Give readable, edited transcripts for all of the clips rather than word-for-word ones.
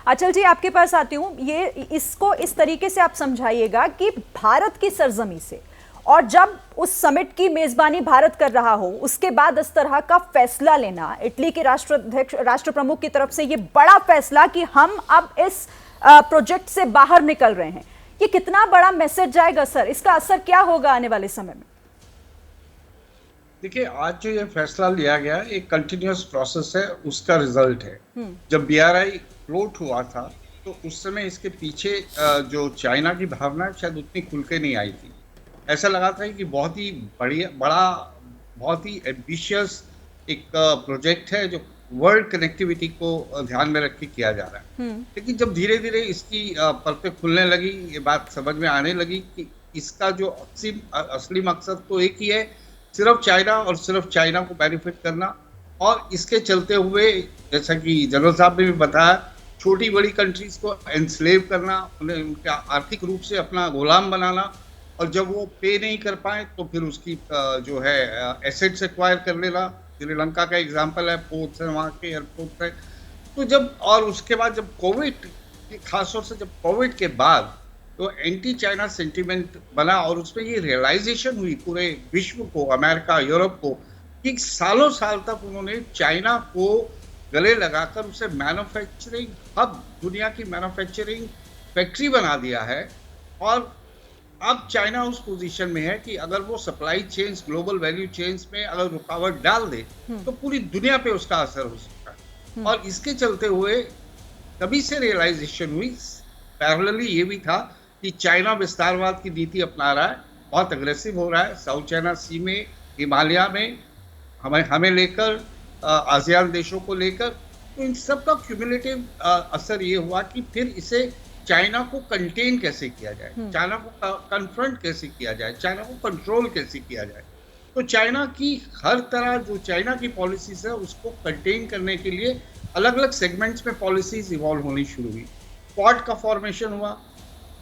अचल जी, आपके पास आती हूँ। ये इसको इस तरीके से आप समझाइएगा कि भारत की सरजमी से, और जब उस समिट की मेजबानी भारत कर रहा हो, उसके बाद इस तरह का फैसला लेना, इटली के राष्ट्र प्रमुख की तरफ से ये बड़ा फैसला कि हम अब इस प्रोजेक्ट से बाहर निकल रहे हैं, ये कितना बड़ा मैसेज जाएगा सर? इसका असर क्या होगा आने वाले समय में? देखिए, आज जो ये फैसला लिया गया एक कंटिन्यूअस प्रोसेस है, उसका रिजल्ट है। जब बीआरआई फ्लोट हुआ था तो उस समय इसके पीछे जो चाइना की भावना शायद उतनी खुल के नहीं आई थी। ऐसा लगा था कि बहुत ही बहुत ही एम्बिशियस एक प्रोजेक्ट है जो वर्ल्ड कनेक्टिविटी को ध्यान में रख के किया जा रहा है। लेकिन जब धीरे धीरे इसकी परतें खुलने लगी, ये बात समझ में आने लगी कि इसका जो असली मकसद तो एक ही है, सिर्फ चाइना और सिर्फ चाइना को बेनिफिट करना। और इसके चलते हुए, जैसा कि जनरल साहब ने भी बताया, छोटी बड़ी कंट्रीज को एनस्लेव करना, उन्हें उनका आर्थिक रूप से अपना गुलाम बनाना, और जब वो पे नहीं कर पाए तो फिर उसकी जो है एसेट्स एक्वायर कर लेना। श्रीलंका का एग्जाम्पल है, पोर्ट्स है, वहाँ के एयरपोर्ट है। तो जब, और उसके बाद जब कोविड, खासतौर से जब कोविड के बाद तो एंटी चाइना सेंटीमेंट बना, और उसमें ये रियलाइजेशन हुई पूरे विश्व को, अमेरिका, यूरोप को, कि सालों साल तक उन्होंने चाइना को गले लगाकर उसे मैन्युफैक्चरिंग हब, दुनिया की मैन्युफैक्चरिंग फैक्ट्री बना दिया है। और अब चाइना उस पोजीशन में है कि अगर वो supply chains, global value chains में अगर रुकावट डाल दे तो पूरी दुनिया पे उसका असर हो सकता है। और इसके चलते हुए तभी से रियलाइजेशन हुई। पैरेलली ये भी था कि चाइना विस्तारवाद की नीति अपना रहा है, बहुत अग्रेसिव हो रहा है साउथ चाइना सी में, हिमालय में, हमें लेकर, आसियान देशों को लेकर। तो इन सब का क्यूमुलेटिव असर ये हुआ कि फिर इसे चाइना को कंटेन कैसे किया जाए, चाइना को कन्फ्रंट कैसे किया जाए, चाइना को कंट्रोल कैसे किया जाए। तो चाइना की हर तरह जो चाइना की पॉलिसीज है उसको कंटेन करने के लिए अलग अलग सेगमेंट्स में पॉलिसीज इवॉल्व होनी शुरू हुई। क्वाड का फॉर्मेशन हुआ।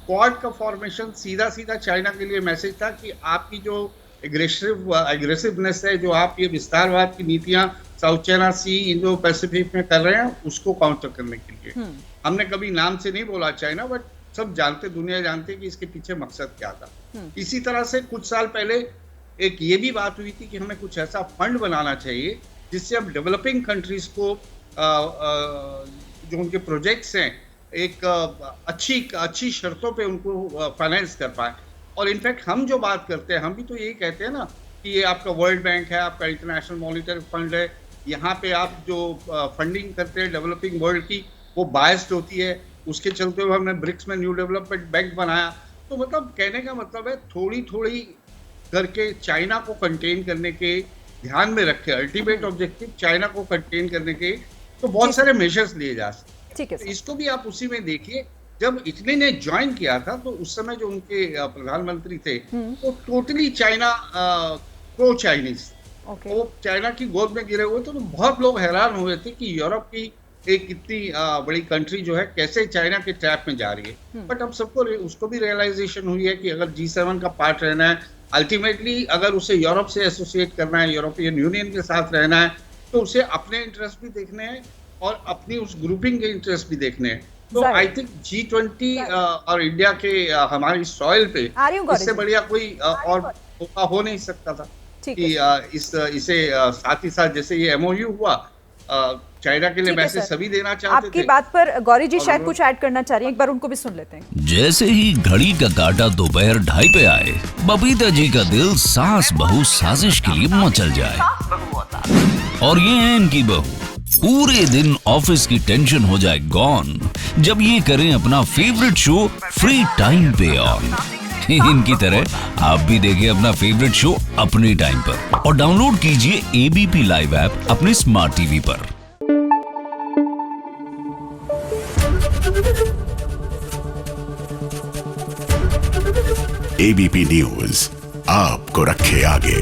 क्वाड का फॉर्मेशन सीधा सीधा चाइना के लिए मैसेज था कि आपकी जो एग्रेसिवनेस है, जो आप ये विस्तारवाद की नीतियां साउथ चाइना सी, इंडो पैसिफिक में कर रहे हैं, उसको काउंटर करने के लिए। हमने कभी नाम से नहीं बोला चाइना, बट सब जानते, दुनिया जानते कि इसके पीछे मकसद क्या था। इसी तरह से कुछ साल पहले एक ये भी बात हुई थी कि हमें कुछ ऐसा फंड बनाना चाहिए जिससे अब डेवलपिंग कंट्रीज को जो उनके प्रोजेक्ट्स हैं एक अच्छी शर्तों पे उनको फाइनेंस कर पाए। और इनफैक्ट हम जो बात करते हैं, हम भी तो यही कहते हैं ना कि ये आपका वर्ल्ड बैंक है, आपका इंटरनेशनल मॉनिटरी फंड है, यहाँ पे आप जो फंडिंग करते हैं डेवलपिंग वर्ल्ड की, वो बायस्ड होती है। उसके चलते हुए हमने ब्रिक्स में न्यू डेवलपमेंट बैंक बनाया। तो मतलब कहने का मतलब है थोड़ी थोड़ी करके चाइना को कंटेन करने के ध्यान में रखे, अल्टीमेट ऑब्जेक्टिव चाइना को कंटेन करने के तो बहुत सारे मेजर्स लिए जा सकते। ठीक है, तो इसको भी आप उसी में देखिए। जब इटली ने ज्वाइन किया था तो उस समय जो उनके प्रधानमंत्री थे वो टोटली चाइना प्रो चाइनीज, वो चाइना की गोद में गिरे हुए थे। तो बहुत लोग हैरान हुए थे कि यूरोप की एक इतनी बड़ी कंट्री जो है कैसे चाइना के ट्रैप में जा रही है। बट अब सबको उसको भी रियलाइजेशन हुई है कि अगर G7 का पार्ट रहना है, अल्टीमेटली अगर उसे यूरोप से एसोसिएट करना है, यूरोपियन यूनियन के साथ रहना है, तो उसे अपने इंटरेस्ट भी देखने हैं और अपनी उस ग्रुपिंग के इंटरेस्ट भी देखने हैं। तो आई थिंक G20 और इंडिया के हमारी सॉइल पे इससे बढ़िया कोई और मौका हो नहीं सकता था कि इसे साथ ही साथ जैसे ये MOU हुआ, चाइना के लिए मैसेज सभी देना चाहते थे। आपकी बात पर गौरी जी शायद कुछ ऐड करना चाह रही हैं, एक बार उनको भी सुन लेते हैं। जैसे ही घड़ी का काटा दोपहर 2:30 पे आए, बबीता जी का दिल सास बहू साजिश के लिए मचल जाए। और ये है इनकी बहू, पूरे दिन ऑफिस की टेंशन हो जाए गॉन जब ये करें अपना फेवरेट शो फ्री टाइम पे ऑन। इनकी तरह आप भी देखिए अपना फेवरेट शो अपने टाइम पर और डाउनलोड कीजिए ABP लाइव ऐप अपने स्मार्ट टीवी पर। ABP न्यूज आपको रखे आगे।